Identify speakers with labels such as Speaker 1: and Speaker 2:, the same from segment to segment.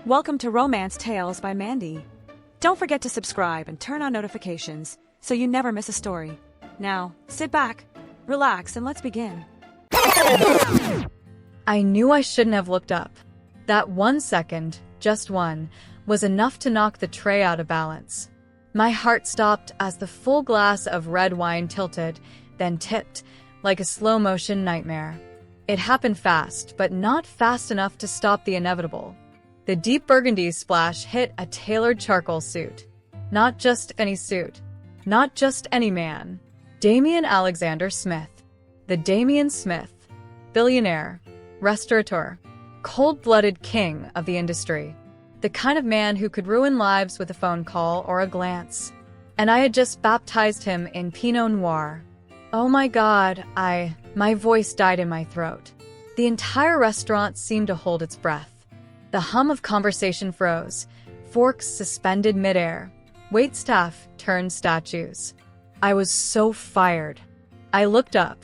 Speaker 1: Welcome to Romance Tales by Mandy. Don't forget to subscribe and turn on notifications so you never miss a story. Now, sit back, relax, and let's begin.
Speaker 2: I knew I shouldn't have looked up. That 1 second, just one, was enough to knock the tray out of balance. My heart stopped as the full glass of red wine tilted, then tipped, like a slow-motion nightmare. It happened fast, but not fast enough to stop the inevitable. The deep burgundy splash hit a tailored charcoal suit. Not just any suit. Not just any man. Damien Alexander Smith. The Damien Smith. Billionaire. Restaurateur. Cold-blooded king of the industry. The kind of man who could ruin lives with a phone call or a glance. And I had just baptized him in Pinot Noir. Oh my God, my voice died in my throat. The entire restaurant seemed to hold its breath. The hum of conversation froze, forks suspended midair, waitstaff turned statues. I was so fired. I looked up.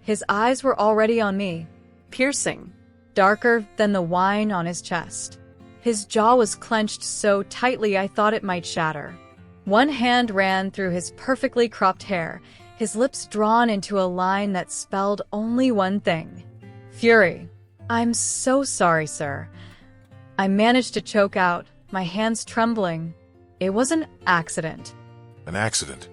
Speaker 2: His eyes were already on me, piercing, darker than the wine on his chest. His jaw was clenched so tightly I thought it might shatter. One hand ran through his perfectly cropped hair, his lips drawn into a line that spelled only one thing: fury. "I'm so sorry, sir." I managed to choke out, my hands trembling. "It was an accident."
Speaker 3: An accident?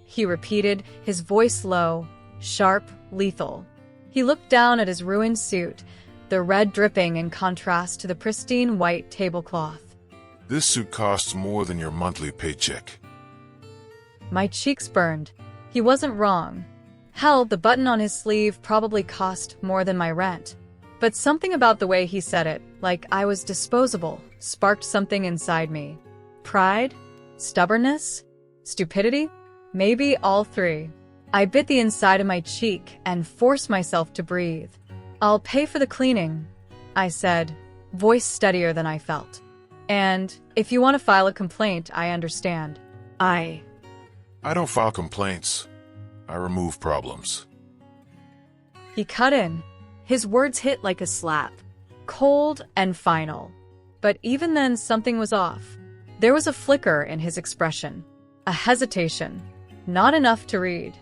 Speaker 2: He repeated, his voice low, sharp, lethal. He looked down at his ruined suit, the red dripping in contrast to the pristine white tablecloth.
Speaker 3: This suit costs more than your monthly paycheck.
Speaker 2: My cheeks burned. He wasn't wrong. Hell, the button on his sleeve probably cost more than my rent. But something about the way he said it, like I was disposable, sparked something inside me. Pride? Stubbornness? Stupidity? Maybe all three. I bit the inside of my cheek and forced myself to breathe. "I'll pay for the cleaning," I said, voice steadier than I felt. "And if you want to file a complaint, I understand."
Speaker 3: I don't file complaints. I remove problems.
Speaker 2: He cut in. His words hit like a slap. Cold and final. But even then, something was off. There was a flicker in his expression. A hesitation. Not enough to read.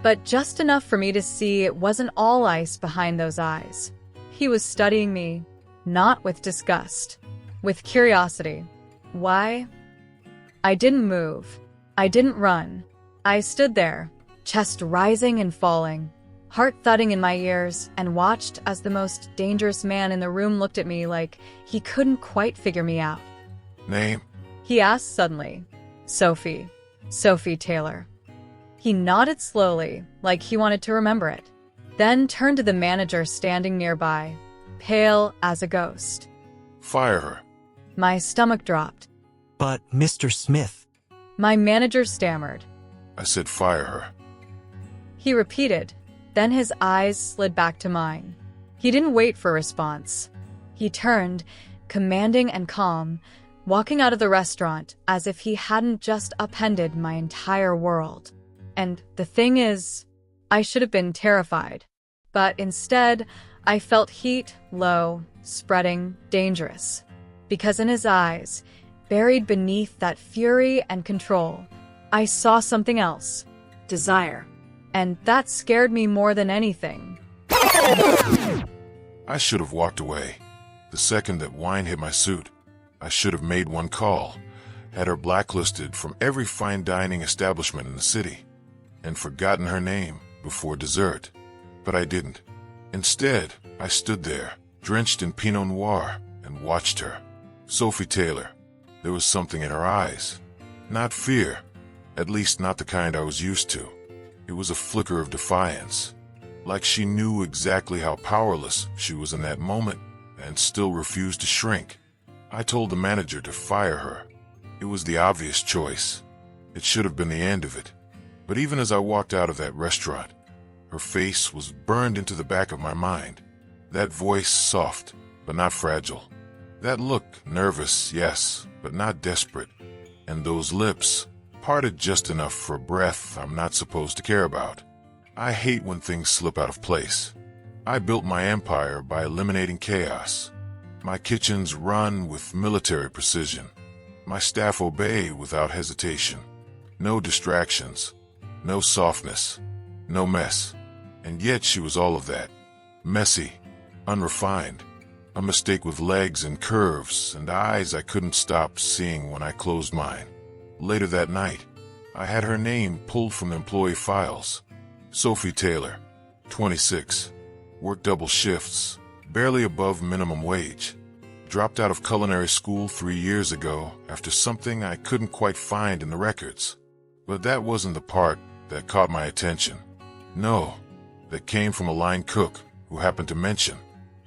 Speaker 2: But just enough for me to see it wasn't all ice behind those eyes. He was studying me. Not with disgust. With curiosity. Why? I didn't move. I didn't run. I stood there, chest rising and falling, heart thudding in my ears, and watched as the most dangerous man in the room looked at me like he couldn't quite figure me out.
Speaker 3: Name?
Speaker 2: He asked suddenly. Sophie. Sophie Taylor. He nodded slowly, like he wanted to remember it, then turned to the manager standing nearby, pale as a ghost.
Speaker 3: Fire her.
Speaker 2: My stomach dropped.
Speaker 4: "But, Mr. Smith..."
Speaker 2: My manager stammered.
Speaker 3: I said fire her.
Speaker 2: He repeated, then his eyes slid back to mine. He didn't wait for a response. He turned, commanding and calm, walking out of the restaurant as if he hadn't just upended my entire world. And the thing is, I should have been terrified. But instead, I felt heat, low, spreading, dangerous. Because in his eyes, buried beneath that fury and control, I saw something else. Desire. And that scared me more than anything.
Speaker 3: I should have walked away. The second that wine hit my suit, I should have made one call, had her blacklisted from every fine dining establishment in the city, and forgotten her name before dessert. But I didn't. Instead, I stood there, drenched in Pinot Noir, and watched her. Sophie Taylor. There was something in her eyes. Not fear. At least not the kind I was used to. It was a flicker of defiance. Like she knew exactly how powerless she was in that moment, and still refused to shrink. I told the manager to fire her. It was the obvious choice. It should have been the end of it. But even as I walked out of that restaurant, her face was burned into the back of my mind. That voice soft, but not fragile. That look nervous, yes, but not desperate. And those lips, parted just enough for a breath I'm not supposed to care about. I hate when things slip out of place. I built my empire by eliminating chaos. My kitchens run with military precision. My staff obey without hesitation. No distractions, no softness, no mess. And yet she was all of that. Messy, unrefined, a mistake with legs and curves and eyes I couldn't stop seeing when I closed mine. Later that night, I had her name pulled from the employee files. Sophie Taylor, 26, worked double shifts, barely above minimum wage. Dropped out of culinary school 3 years ago after something I couldn't quite find in the records. But that wasn't the part that caught my attention. No, that came from a line cook who happened to mention,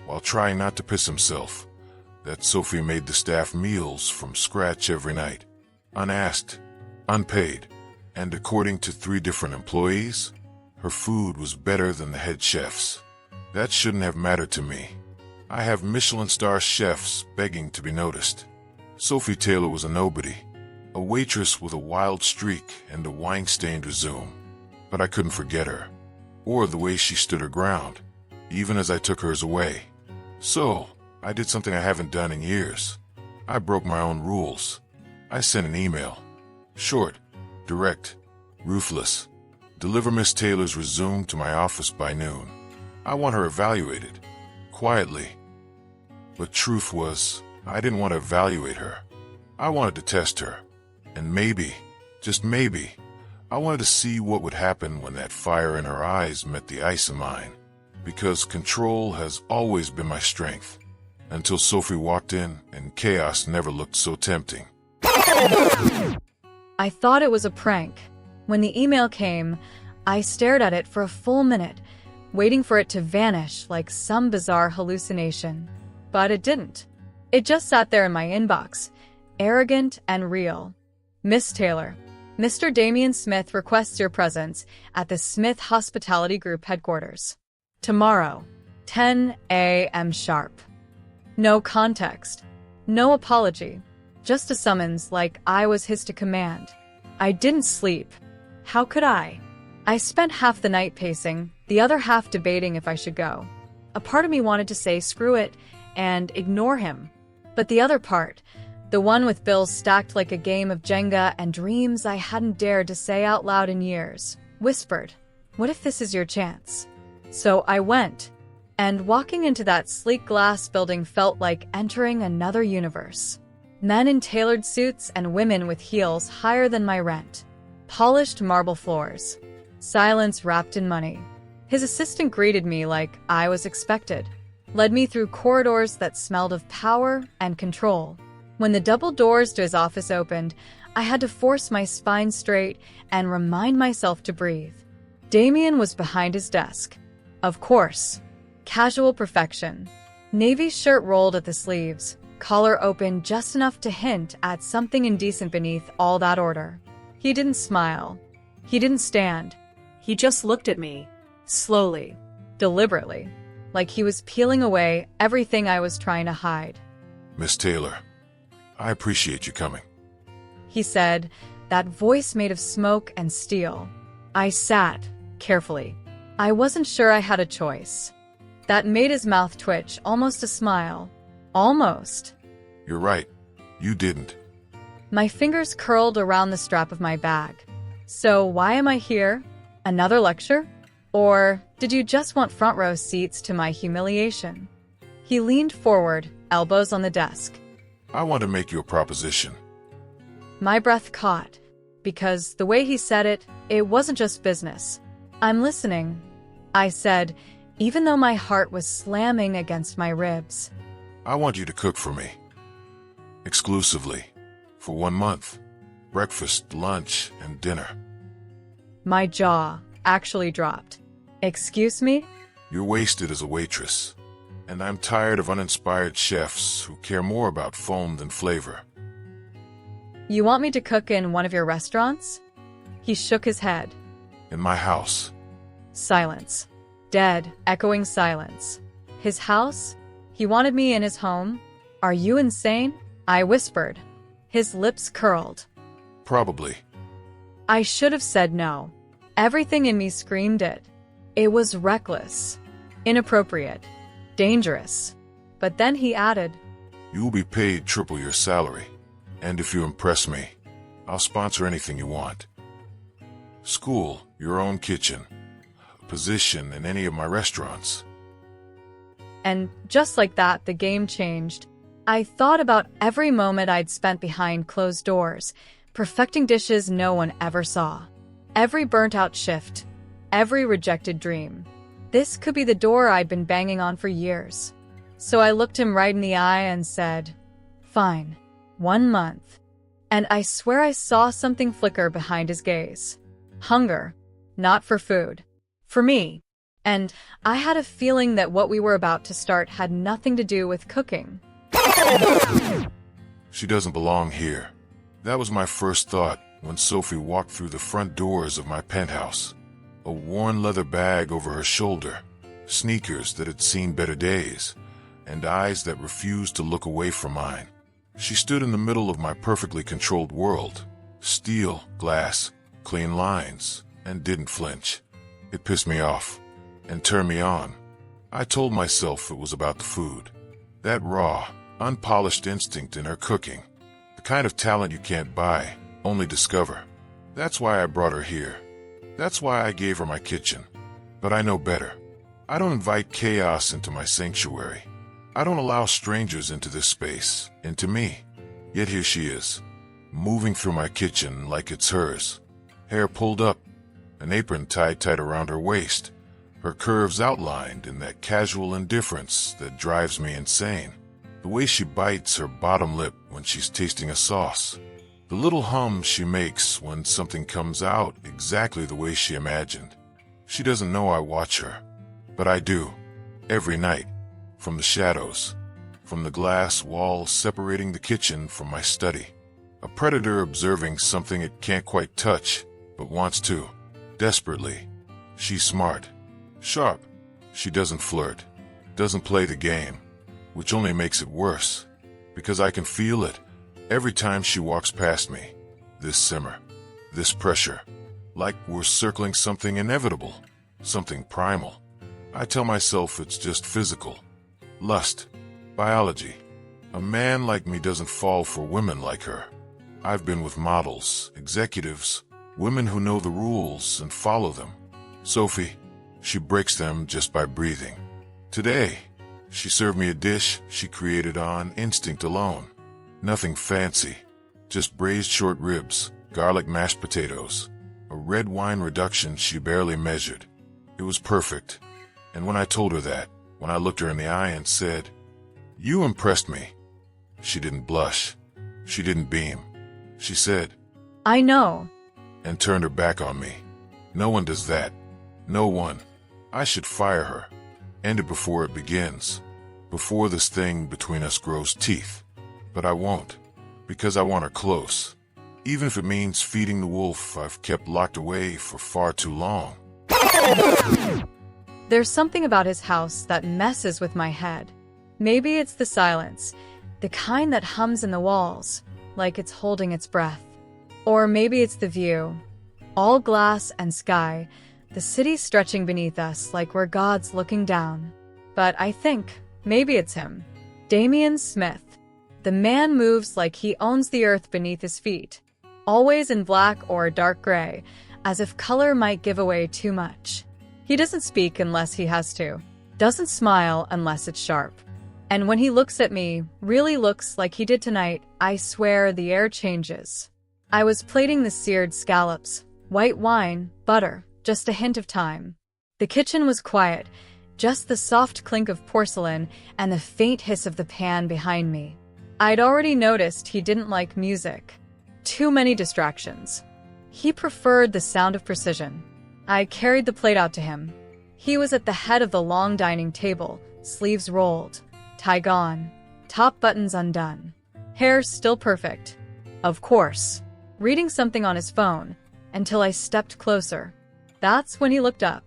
Speaker 3: while trying not to piss himself, that Sophie made the staff meals from scratch every night, unasked, unpaid, and according to 3 different employees, her food was better than the head chef's. That shouldn't have mattered to me. I have Michelin star chefs begging to be noticed. Sophie Taylor was a nobody, a waitress with a wild streak and a wine-stained resume. But I couldn't forget her, or the way she stood her ground, even as I took hers away. So, I did something I haven't done in years. I broke my own rules. I sent an email. Short, direct, ruthless. Deliver Miss Taylor's resume to my office by noon. I want her evaluated, quietly. But truth was, I didn't want to evaluate her. I wanted to test her. And maybe, just maybe, I wanted to see what would happen when that fire in her eyes met the ice in mine. Because control has always been my strength. Until Sophie walked in and chaos never looked so tempting.
Speaker 2: I thought it was a prank. When the email came, I stared at it for a full minute, waiting for it to vanish like some bizarre hallucination. But it didn't. It just sat there in my inbox, arrogant and real. Miss Taylor, Mr. Damien Smith requests your presence at the Smith Hospitality Group headquarters. Tomorrow, 10 a.m. sharp. No context, no apology, just a summons like I was his to command. I didn't sleep. How could I? I spent half the night pacing, the other half debating if I should go. A part of me wanted to say screw it and ignore him. But the other part, the one with bills stacked like a game of Jenga and dreams I hadn't dared to say out loud in years, whispered, what if this is your chance? So I went, and walking into that sleek glass building felt like entering another universe. Men in tailored suits and women with heels higher than my rent. Polished marble floors. Silence wrapped in money. His assistant greeted me like I was expected. Led me through corridors that smelled of power and control. When the double doors to his office opened, I had to force my spine straight and remind myself to breathe. Damien was behind his desk. Of course. Casual perfection. Navy shirt rolled at the sleeves, collar open just enough to hint at something indecent beneath all that order. He didn't smile. He didn't stand.
Speaker 1: He just looked at me, slowly,
Speaker 2: deliberately, like he was peeling away everything I was trying to hide.
Speaker 3: Miss Taylor, I appreciate you coming.
Speaker 2: He said, that voice made of smoke and steel. I sat, carefully. I wasn't sure I had a choice. That made his mouth twitch, almost a smile. Almost.
Speaker 3: You're right. You didn't.
Speaker 2: My fingers curled around the strap of my bag. So why am I here? Another lecture? Or did you just want front row seats to my humiliation? He leaned forward, elbows on the desk.
Speaker 3: I want to make you a proposition.
Speaker 2: My breath caught, because the way he said it, it wasn't just business. I'm listening, I said, even though my heart was slamming against my ribs.
Speaker 3: I want you to cook for me. Exclusively. For 1 month. Breakfast, lunch, and dinner.
Speaker 2: My jaw actually dropped. Excuse me?
Speaker 3: You're wasted as a waitress. And I'm tired of uninspired chefs who care more about foam than flavor.
Speaker 2: You want me to cook in one of your restaurants? He shook his head.
Speaker 3: In my house.
Speaker 2: Silence. Dead, echoing silence. His house? He wanted me in his home? Are you insane? I whispered. His lips curled.
Speaker 3: Probably.
Speaker 2: I should have said no. Everything in me screamed it. It was reckless, inappropriate, dangerous. But then he added,
Speaker 3: You will be paid triple your salary. And if you impress me, I'll sponsor anything you want. School, your own kitchen, a position in any of my restaurants.
Speaker 2: And just like that, the game changed. I thought about every moment I'd spent behind closed doors, perfecting dishes no one ever saw. Every burnt-out shift, every rejected dream. This could be the door I'd been banging on for years. So I looked him right in the eye and said, Fine, 1 month. And I swear I saw something flicker behind his gaze. Hunger, not for food, for me. And I had a feeling that what we were about to start had nothing to do with cooking.
Speaker 3: She doesn't belong here. That was my first thought when Sophie walked through the front doors of my penthouse. A worn leather bag over her shoulder, sneakers that had seen better days, and eyes that refused to look away from mine. She stood in the middle of my perfectly controlled world. Steel, glass, clean lines, and didn't flinch. It pissed me off and turned me on. I told myself it was about the food. That raw, unpolished instinct in her cooking. The kind of talent you can't buy, only discover. That's why I brought her here. That's why I gave her my kitchen. But I know better. I don't invite chaos into my sanctuary. I don't allow strangers into this space, into me. Yet here she is, moving through my kitchen like it's hers. Hair pulled up, an apron tied tight around her waist, her curves outlined in that casual indifference that drives me insane. The way she bites her bottom lip when she's tasting a sauce. The little hum she makes when something comes out exactly the way she imagined. She doesn't know I watch her, but I do, every night, from the shadows, from the glass walls separating the kitchen from my study. A predator observing something it can't quite touch, but wants to, desperately. She's smart, sharp. She doesn't flirt, doesn't play the game, which only makes it worse, because I can feel it every time she walks past me. This simmer, this pressure, like we're circling something inevitable, something primal. I tell myself it's just physical. Lust, biology. A man like me doesn't fall for women like her. I've been with models, executives, women who know the rules and follow them. Sophie, she breaks them just by breathing. Today, she served me a dish she created on instinct alone. Nothing fancy, just braised short ribs, garlic mashed potatoes, a red wine reduction she barely measured. It was perfect. And when I told her that, when I looked her in the eye and said, You impressed me, she didn't blush. She didn't beam. She said,
Speaker 2: I know.
Speaker 3: And turned her back on me. No one does that. No one. I should fire her. End it before it begins. Before this thing between us grows teeth. But I won't. Because I want her close. Even if it means feeding the wolf I've kept locked away for far too long.
Speaker 2: There's something about his house that messes with my head. Maybe it's the silence, the kind that hums in the walls, like it's holding its breath. Or maybe it's the view. All glass and sky, the city stretching beneath us like we're gods looking down. But I think maybe it's him. Damien Smith. The man moves like he owns the earth beneath his feet, always in black or dark gray, as if color might give away too much. He doesn't speak unless he has to, doesn't smile unless it's sharp. And when he looks at me, really looks like he did tonight, I swear the air changes. I was plating the seared scallops, white wine, butter, just a hint of thyme. The kitchen was quiet, just the soft clink of porcelain and the faint hiss of the pan behind me. I'd already noticed he didn't like music. Too many distractions. He preferred the sound of precision. I carried the plate out to him. He was at the head of the long dining table, sleeves rolled, tie gone, top buttons undone. Hair still perfect. Of course. Reading something on his phone, until I stepped closer. That's when he looked up.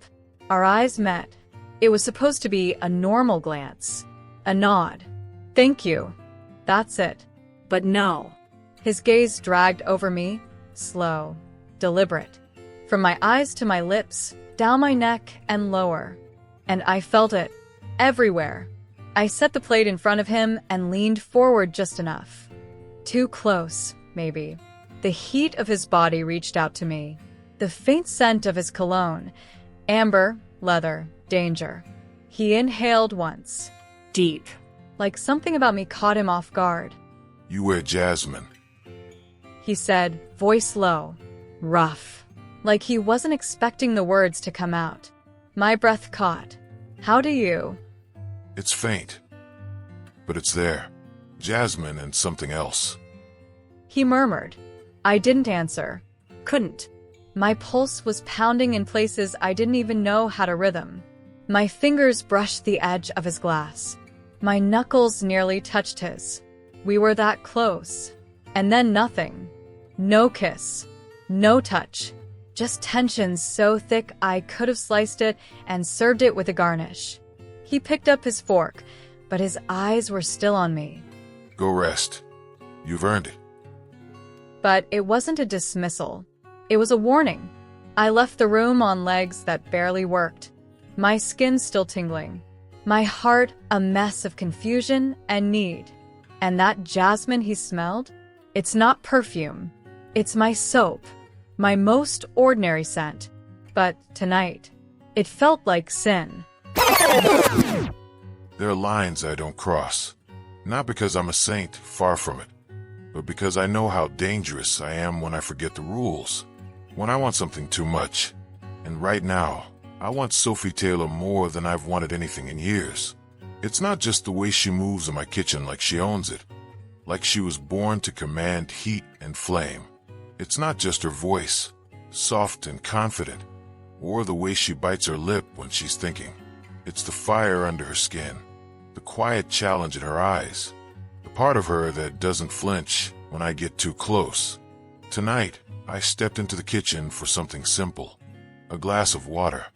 Speaker 2: Our eyes met. It was supposed to be a normal glance. A nod. Thank you. That's it. But no. His gaze dragged over me, slow, deliberate. From my eyes to my lips, down my neck and lower. And I felt it. Everywhere. I set the plate in front of him and leaned forward just enough. Too close, maybe. The heat of his body reached out to me. The faint scent of his cologne. Amber, leather, danger. He inhaled once. Deep. Like something about me caught him off guard.
Speaker 3: You wear jasmine.
Speaker 2: He said, voice low. Rough. Like he wasn't expecting the words to come out. My breath caught. How do you?
Speaker 3: It's faint. But it's there. Jasmine and something else.
Speaker 2: He murmured. I didn't answer. Couldn't. My pulse was pounding in places I didn't even know how to rhythm. My fingers brushed the edge of his glass. My knuckles nearly touched his. We were that close. And then nothing. No kiss. No touch. Just tension so thick I could have sliced it and served it with a garnish. He picked up his fork, but his eyes were still on me.
Speaker 3: Go rest. You've earned it.
Speaker 2: But it wasn't a dismissal. It was a warning. I left the room on legs that barely worked. My skin still tingling. My heart a mess of confusion and need. And that jasmine he smelled? It's not perfume. It's my soap. My most ordinary scent. But tonight, it felt like sin.
Speaker 3: There are lines I don't cross. Not because I'm a saint, far from it, but because I know how dangerous I am when I forget the rules. When I want something too much. And right now, I want Sophie Taylor more than I've wanted anything in years. It's not just the way she moves in my kitchen like she owns it. Like she was born to command heat and flame. It's not just her voice, soft and confident, or the way she bites her lip when she's thinking. It's the fire under her skin, the quiet challenge in her eyes, the part of her that doesn't flinch when I get too close. Tonight, I stepped into the kitchen for something simple, a glass of water,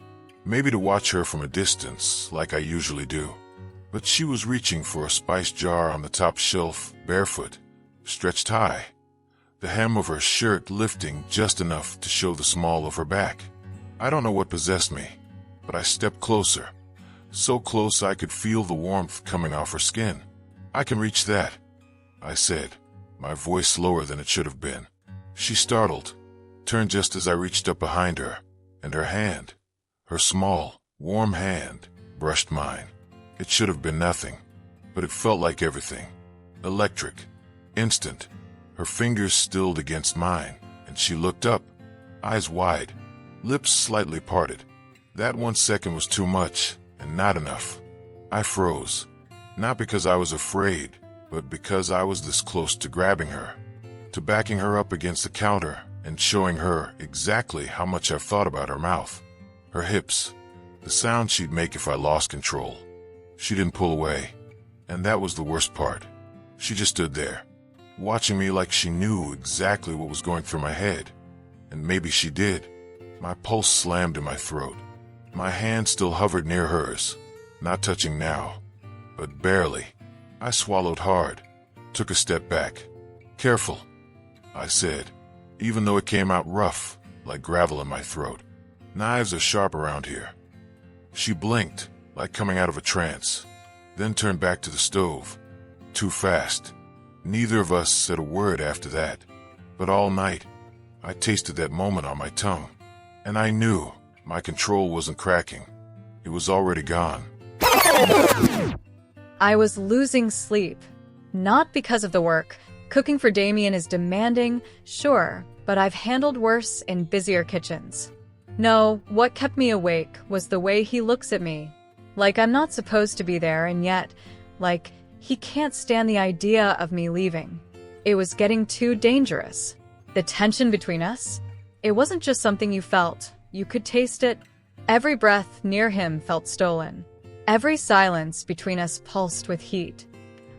Speaker 3: maybe to watch her from a distance like I usually do. But she was reaching for a spice jar on the top shelf, barefoot, stretched high, the hem of her shirt lifting just enough to show the small of her back. I don't know what possessed me, but I stepped closer, so close I could feel the warmth coming off her skin. I can reach that, I said, my voice lower than it should have been. She startled, turned just as I reached up behind her, and her hand, her small, warm hand, brushed mine. It should have been nothing, but it felt like everything. Electric, instant. Her fingers stilled against mine, and she looked up, eyes wide, lips slightly parted. That 1 second was too much, and not enough. I froze, not because I was afraid, but because I was this close to grabbing her, to backing her up against the counter and showing her exactly how much I've thought about her mouth, her hips, the sound she'd make if I lost control. She didn't pull away, and that was the worst part. She just stood there, watching me like she knew exactly what was going through my head. And maybe she did. My pulse slammed in my throat. My hand still hovered near hers, not touching now, but barely. I swallowed hard, took a step back. Careful, I said, even though it came out rough, like gravel in my throat. Knives are sharp around here. She blinked, like coming out of a trance, then turned back to the stove. Too fast. Neither of us said a word after that. But all night, I tasted that moment on my tongue. And I knew my control wasn't cracking. It was already gone.
Speaker 2: I was losing sleep. Not because of the work. Cooking for Damien is demanding, sure, but I've handled worse in busier kitchens. No, what kept me awake was the way he looks at me. Like I'm not supposed to be there, and yet, like, he can't stand the idea of me leaving. It was getting too dangerous. The tension between us? It wasn't just something you felt. You could taste it. Every breath near him felt stolen. Every silence between us pulsed with heat.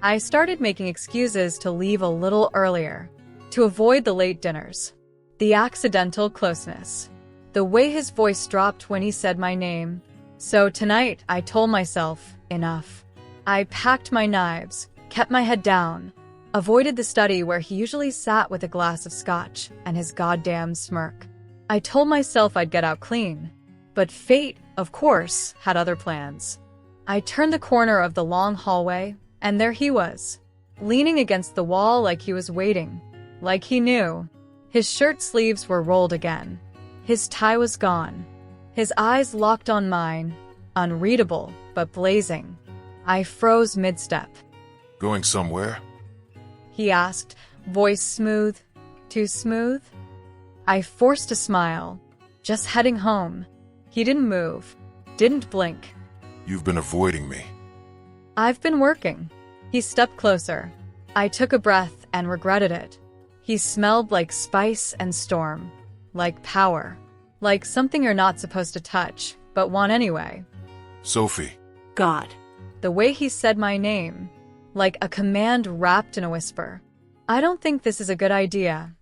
Speaker 2: I started making excuses to leave a little earlier, to avoid the late dinners. The accidental closeness. The way his voice dropped when he said my name. So tonight, I told myself, enough. I packed my knives, kept my head down, avoided the study where he usually sat with a glass of scotch and his goddamn smirk. I told myself I'd get out clean. But fate, of course, had other plans. I turned the corner of the long hallway, and there he was, leaning against the wall like he was waiting, like he knew. His shirt sleeves were rolled again. His tie was gone. His eyes locked on mine, unreadable but blazing. I froze mid-step.
Speaker 3: Going somewhere?
Speaker 2: He asked, voice smooth. Too smooth? I forced a smile. Just heading home. He didn't move. Didn't blink.
Speaker 3: You've been avoiding me.
Speaker 2: I've been working. He stepped closer. I took a breath and regretted it. He smelled like spice and storm. Like power. Like something you're not supposed to touch, but want anyway.
Speaker 3: Sophie.
Speaker 5: God.
Speaker 2: The way he said my name. Like a command wrapped in a whisper. I don't think this is a good idea,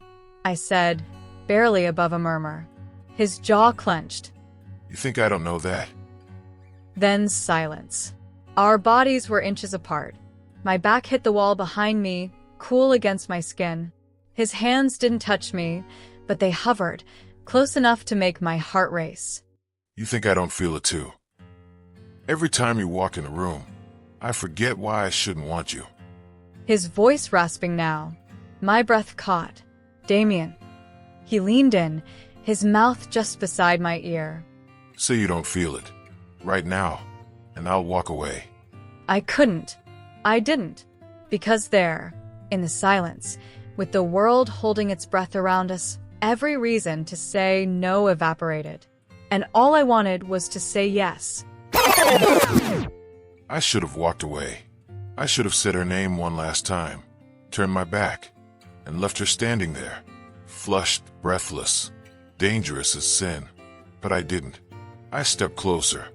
Speaker 2: I said, barely above a murmur. His jaw clenched.
Speaker 3: You think I don't know that?
Speaker 2: Then silence. Our bodies were inches apart. My back hit the wall behind me, cool against my skin. His hands didn't touch me, but they hovered, close enough to make my heart race.
Speaker 3: You think I don't feel it too? Every time you walk in a room, I forget why I shouldn't want you.
Speaker 2: His voice rasping now. My breath caught. Damien. He leaned in, his mouth just beside my ear.
Speaker 3: Say you don't feel it. Right now. And I'll walk away.
Speaker 2: I couldn't. I didn't. Because there, in the silence, with the world holding its breath around us, every reason to say no evaporated. And all I wanted was to say yes.
Speaker 3: I should have walked away. I should have said her name one last time, turned my back, and left her standing there, flushed, breathless, dangerous as sin. But I didn't. I stepped closer,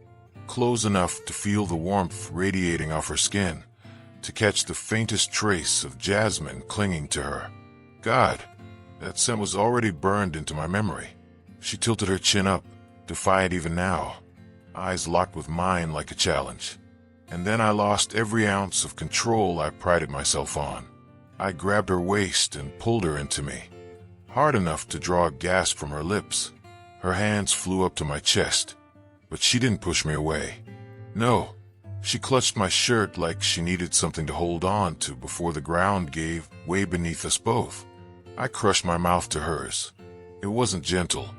Speaker 3: close enough to feel the warmth radiating off her skin, to catch the faintest trace of jasmine clinging to her. God, that scent was already burned into my memory. She tilted her chin up, defiant even now, eyes locked with mine like a challenge. And then I lost every ounce of control I prided myself on. I grabbed her waist and pulled her into me, hard enough to draw a gasp from her lips. Her hands flew up to my chest, but she didn't push me away. No, she clutched my shirt like she needed something to hold on to before the ground gave way beneath us both. I crushed my mouth to hers. It wasn't gentle.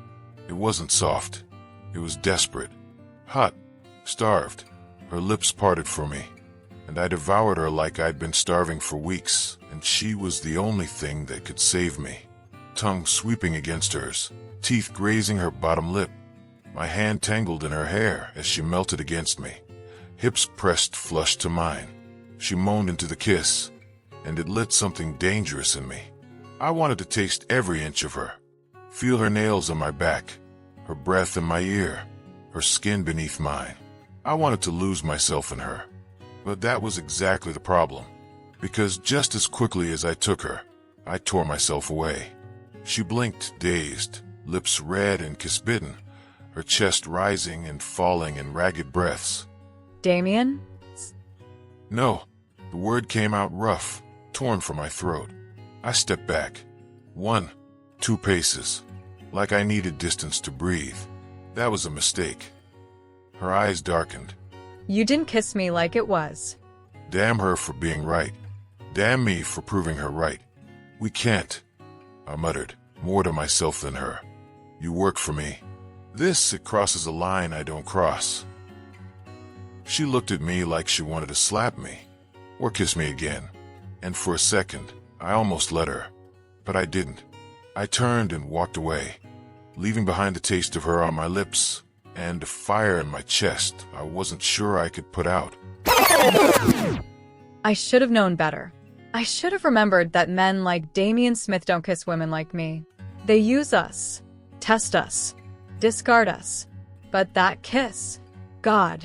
Speaker 3: It wasn't soft. It was desperate, hot, starved. Her lips parted for me, and I devoured her like I'd been starving for weeks, and she was the only thing that could save me. Tongue sweeping against hers, teeth grazing her bottom lip. My hand tangled in her hair as she melted against me, hips pressed flush to mine. She moaned into the kiss, and it lit something dangerous in me. I wanted to taste every inch of her, feel her nails on my back, her breath in my ear, her skin beneath mine. I wanted to lose myself in her. But that was exactly the problem, because just as quickly as I took her, I tore myself away. She blinked, dazed, lips red and kiss-bitten, her chest rising and falling in ragged breaths.
Speaker 2: Damien?
Speaker 3: No, the word came out rough, torn from my throat. I stepped back. 1, 2 paces, like I needed distance to breathe. That was a mistake. Her eyes darkened.
Speaker 2: You didn't kiss me like it was.
Speaker 3: Damn her for being right. Damn me for proving her right. We can't, I muttered, more to myself than her. You work for me. It crosses a line I don't cross. She looked at me like she wanted to slap me, or kiss me again. And for a second, I almost let her. But I didn't. I turned and walked away, leaving behind the taste of her on my lips, and a fire in my chest I wasn't sure I could put out.
Speaker 2: I should have known better. I should have remembered that men like Damien Smith don't kiss women like me. They use us, test us, discard us. But that kiss, God,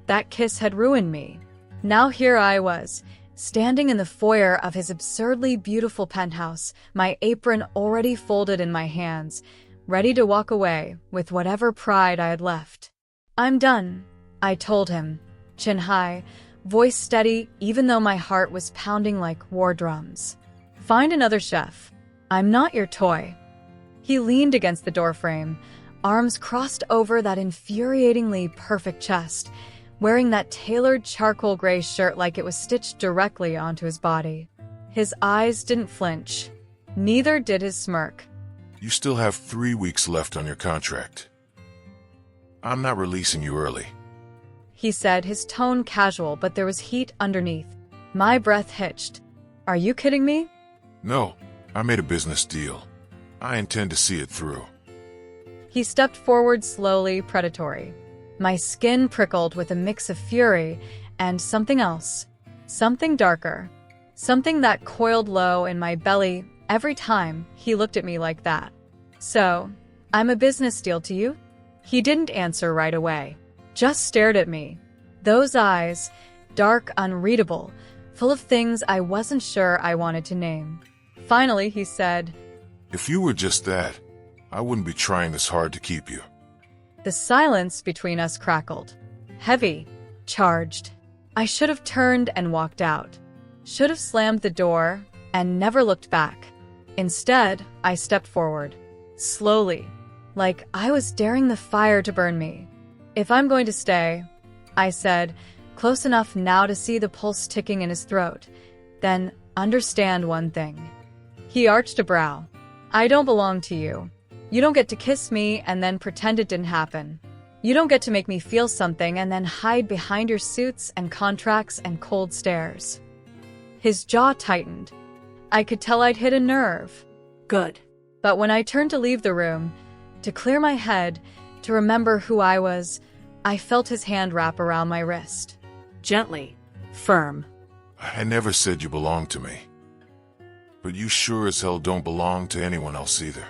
Speaker 2: that kiss had ruined me. Now here I was, standing in the foyer of his absurdly beautiful penthouse, my apron already folded in my hands, ready to walk away with whatever pride I had left. I'm done, I told him, chin high, voice steady even though my heart was pounding like war drums. Find another chef. I'm not your toy. He leaned against the doorframe, arms crossed over that infuriatingly perfect chest, wearing that tailored charcoal gray shirt like it was stitched directly onto his body. His eyes didn't flinch. Neither did his smirk.
Speaker 3: You still have 3 weeks left on your contract. I'm not releasing you early.
Speaker 2: He said, his tone casual, but there was heat underneath. My breath hitched. Are you kidding me?
Speaker 3: No, I made a business deal. I intend to see it through.
Speaker 2: He stepped forward slowly, predatory. My skin prickled with a mix of fury and something else. Something darker. Something that coiled low in my belly every time he looked at me like that. So, I'm a business deal to you? He didn't answer right away. Just stared at me. Those eyes, dark, unreadable, full of things I wasn't sure I wanted to name. Finally, he said,
Speaker 3: If you were just that, I wouldn't be trying this hard to keep you.
Speaker 2: The silence between us crackled. Heavy, charged. I should have turned and walked out. Should have slammed the door and never looked back. Instead, I stepped forward. Slowly, like I was daring the fire to burn me. If I'm going to stay, I said, close enough now to see the pulse ticking in his throat, then understand one thing. He arched a brow. I don't belong to you. You don't get to kiss me and then pretend it didn't happen. You don't get to make me feel something and then hide behind your suits and contracts and cold stares. His jaw tightened. I could tell I'd hit a nerve.
Speaker 5: Good.
Speaker 2: But when I turned to leave the room, to clear my head, to remember who I was, I felt his hand wrap around my wrist.
Speaker 5: Gently. Firm.
Speaker 3: I never said you belonged to me. But you sure as hell don't belong to anyone else either.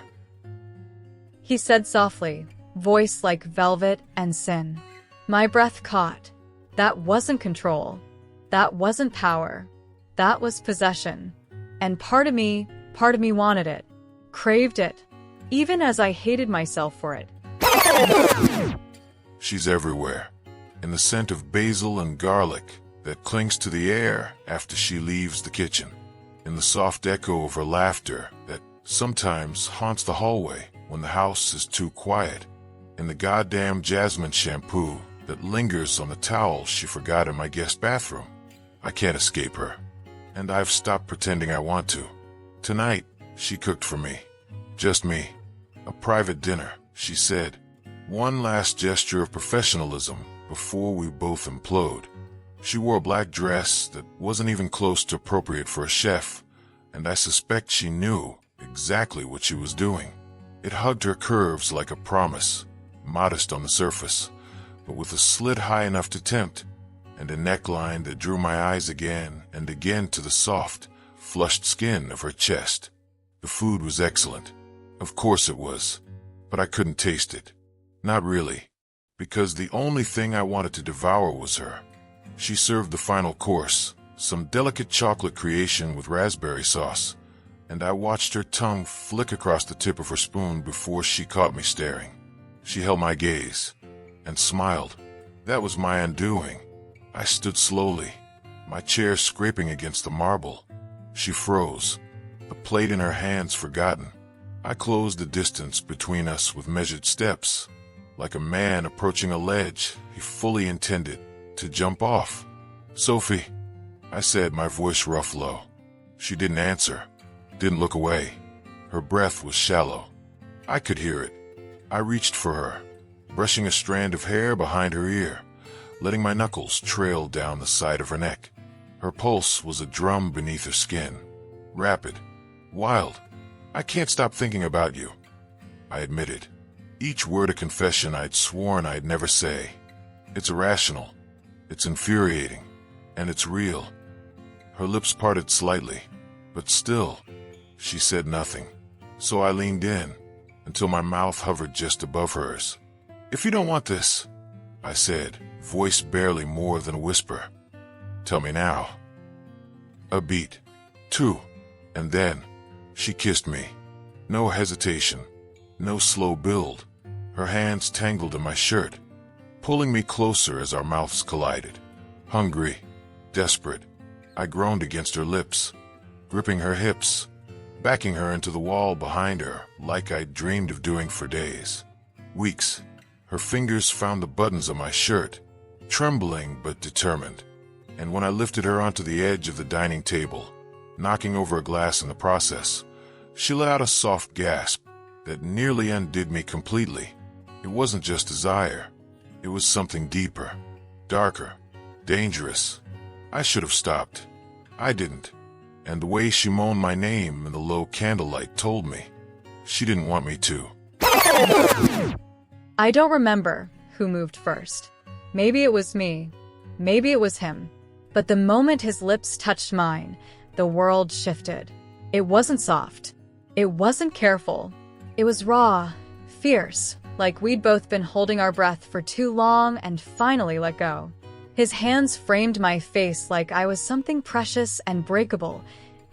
Speaker 2: He said softly, voice like velvet and sin. My breath caught. That wasn't control. That wasn't power. That was possession. And part of me wanted it, craved it, even as I hated myself for it.
Speaker 3: She's everywhere, in the scent of basil and garlic that clings to the air after she leaves the kitchen, in the soft echo of her laughter that sometimes haunts the hallway when the house is too quiet, in the goddamn jasmine shampoo that lingers on the towel she forgot in my guest bathroom. I can't escape her, and I've stopped pretending I want to. Tonight, she cooked for me. Just me. A private dinner, she said. One last gesture of professionalism before we both implode. She wore a black dress that wasn't even close to appropriate for a chef, and I suspect she knew exactly what she was doing. It hugged her curves like a promise, modest on the surface, but with a slit high enough to tempt, and a neckline that drew my eyes again and again to the soft, flushed skin of her chest. The food was excellent. Of course it was, but I couldn't taste it. Not really, because the only thing I wanted to devour was her. She served the final course, some delicate chocolate creation with raspberry sauce, and I watched her tongue flick across the tip of her spoon before she caught me staring. She held my gaze and smiled. That was my undoing. I stood slowly, my chair scraping against the marble. She froze, the plate in her hands forgotten. I closed the distance between us with measured steps. Like a man approaching a ledge, he fully intended to jump off. Sophie, I said, my voice rough low. She didn't answer, didn't look away. Her breath was shallow. I could hear it. I reached for her, brushing a strand of hair behind her ear, letting my knuckles trail down the side of her neck. Her pulse was a drum beneath her skin. Rapid, wild. I can't stop thinking about you, I admitted. Each word a confession I'd sworn I'd never say. It's irrational, it's infuriating, and it's real. Her lips parted slightly, but still, she said nothing. So I leaned in, until my mouth hovered just above hers. If you don't want this, I said, voice barely more than a whisper. Tell me now. A beat, two, and then she kissed me. No hesitation. No slow build. Her hands tangled in my shirt, pulling me closer as our mouths collided. Hungry, desperate, I groaned against her lips, gripping her hips, backing her into the wall behind her like I'd dreamed of doing for days. Weeks. Her fingers found the buttons of my shirt, trembling but determined. And when I lifted her onto the edge of the dining table, knocking over a glass in the process, she let out a soft gasp that nearly undid me completely. It wasn't just desire. It was something deeper, darker, dangerous. I should have stopped. I didn't. And the way she moaned my name in the low candlelight told me she didn't want me to.
Speaker 2: I don't remember who moved first. Maybe it was me. Maybe it was him. But the moment his lips touched mine, the world shifted. It wasn't soft. It wasn't careful. It was raw, fierce, like we'd both been holding our breath for too long and finally let go. His hands framed my face like I was something precious and breakable,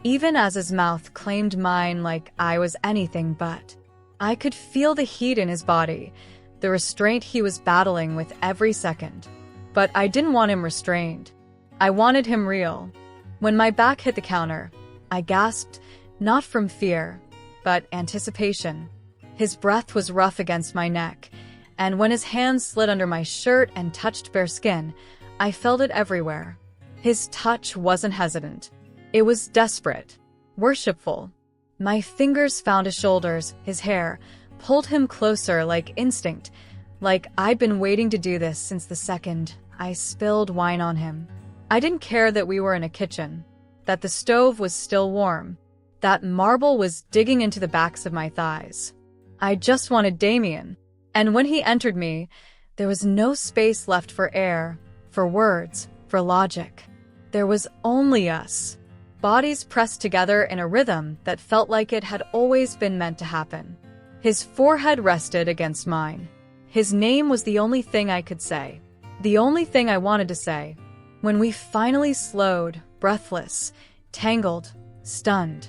Speaker 2: even as his mouth claimed mine like I was anything but. I could feel the heat in his body, the restraint he was battling with every second. But I didn't want him restrained. I wanted him real. When my back hit the counter, I gasped, not from fear, but anticipation. His breath was rough against my neck, and when his hands slid under my shirt and touched bare skin, I felt it everywhere. His touch wasn't hesitant. It was desperate, worshipful. My fingers found his shoulders, his hair, pulled him closer like instinct, like I'd been waiting to do this since the second I spilled wine on him. I didn't care that we were in a kitchen, that the stove was still warm, that marble was digging into the backs of my thighs. I just wanted Damien. And when he entered me, there was no space left for air, for words, for logic. There was only us. Bodies pressed together in a rhythm that felt like it had always been meant to happen. His forehead rested against mine. His name was the only thing I could say. The only thing I wanted to say. When we finally slowed, breathless, tangled, stunned,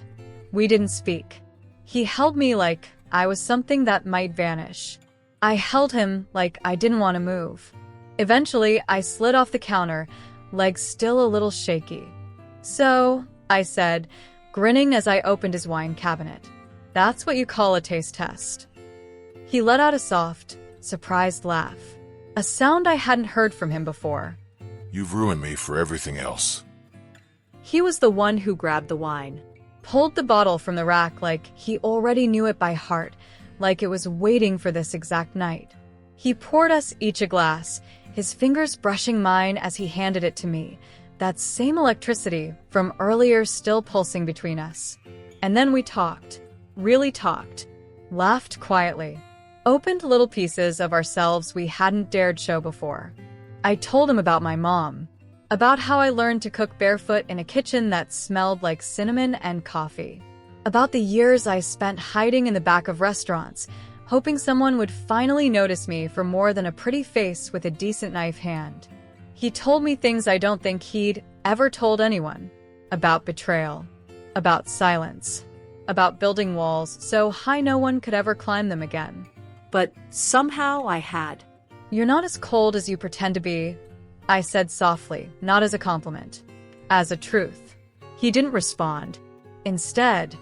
Speaker 2: we didn't speak. He held me like I was something that might vanish. I held him like I didn't want to move. Eventually, I slid off the counter, legs still a little shaky. "So," I said, grinning as I opened his wine cabinet. "That's what you call a taste test." He let out a soft, surprised laugh, a sound I hadn't heard from him before.
Speaker 3: You've ruined me for everything else.
Speaker 5: He was the one who grabbed the wine.
Speaker 2: Pulled the bottle from the rack like he already knew it by heart, like it was waiting for this exact night. He poured us each a glass, his fingers brushing mine as he handed it to me, that same electricity from earlier still pulsing between us. And then we talked, really talked, laughed quietly, opened little pieces of ourselves we hadn't dared show before. I told him about my mom, about how I learned to cook barefoot in a kitchen that smelled like cinnamon and coffee, about the years I spent hiding in the back of restaurants, hoping someone would finally notice me for more than a pretty face with a decent knife hand. He told me things I don't think he'd ever told anyone, about betrayal, about silence, about building walls so high no one could ever climb them again.
Speaker 5: But somehow I had.
Speaker 2: "You're not as cold as you pretend to be," I said softly, not as a compliment, as a truth. He didn't respond. Instead,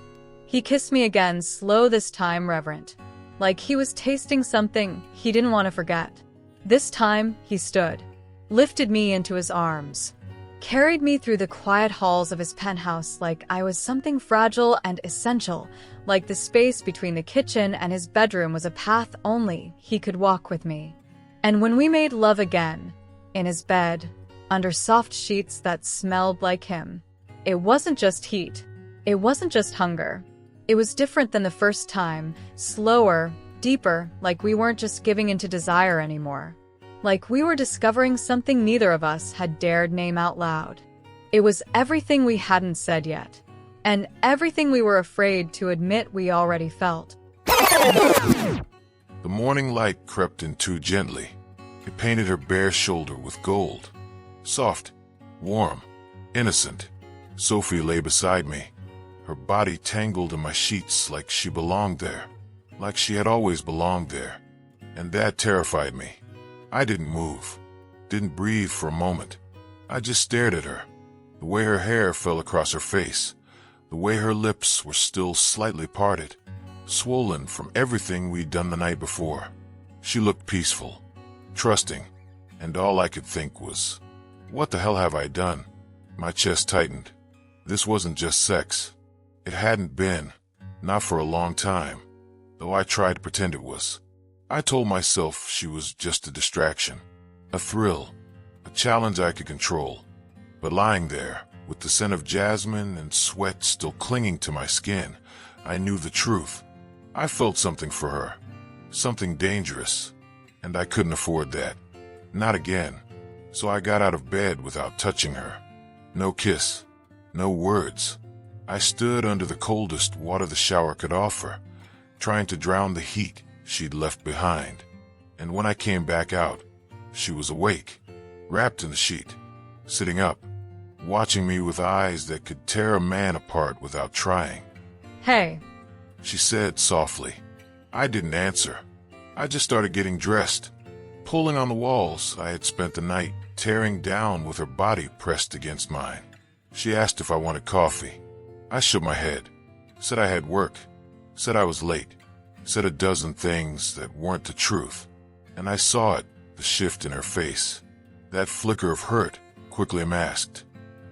Speaker 2: he kissed me again, slow this time, reverent, like he was tasting something he didn't want to forget. This time, he stood, lifted me into his arms, carried me through the quiet halls of his penthouse like I was something fragile and essential, like the space between the kitchen and his bedroom was a path only he could walk with me. And when we made love again, in his bed, under soft sheets that smelled like him, it wasn't just heat. It wasn't just hunger. It was different than the first time, slower, deeper, like we weren't just giving into desire anymore. Like we were discovering something neither of us had dared name out loud. It was everything we hadn't said yet, and everything we were afraid to admit we already felt.
Speaker 3: The morning light crept in too gently. It painted her bare shoulder with gold. Soft, warm, innocent. Sophie lay beside me, her body tangled in my sheets like she belonged there, like she had always belonged there. And that terrified me. I didn't move, didn't breathe for a moment. I just stared at her, the way her hair fell across her face, the way her lips were still slightly parted, swollen from everything we'd done the night before. She looked peaceful, trusting, and all I could think was, what the hell have I done? My chest tightened. This wasn't just sex. It hadn't been, not for a long time, though I tried to pretend it was. I told myself she was just a distraction, a thrill, a challenge I could control. But lying there, with the scent of jasmine and sweat still clinging to my skin, I knew the truth. I felt something for her, something dangerous, and I couldn't afford that. Not again. So I got out of bed without touching her. No kiss, no words. I stood under the coldest water the shower could offer, trying to drown the heat she'd left behind. And when I came back out, she was awake, wrapped in the sheet, sitting up, watching me with eyes that could tear a man apart without trying.
Speaker 2: Hey.
Speaker 3: She said softly. I didn't answer. I just started getting dressed, pulling on the walls I had spent the night tearing down with her body pressed against mine. She asked if I wanted coffee. I shook my head, said I had work, said I was late, said a dozen things that weren't the truth. And I saw it, the shift in her face, that flicker of hurt quickly masked,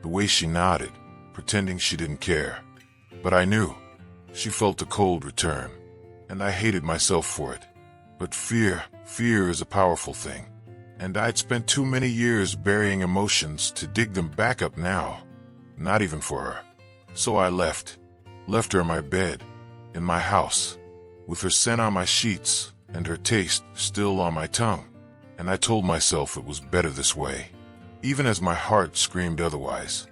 Speaker 3: the way she nodded, pretending she didn't care. But I knew. She felt the cold return, and I hated myself for it. But fear is a powerful thing, and I'd spent too many years burying emotions to dig them back up now, not even for her. So I left her in my bed, in my house, with her scent on my sheets and her taste still on my tongue, and I told myself it was better this way, even as my heart screamed otherwise.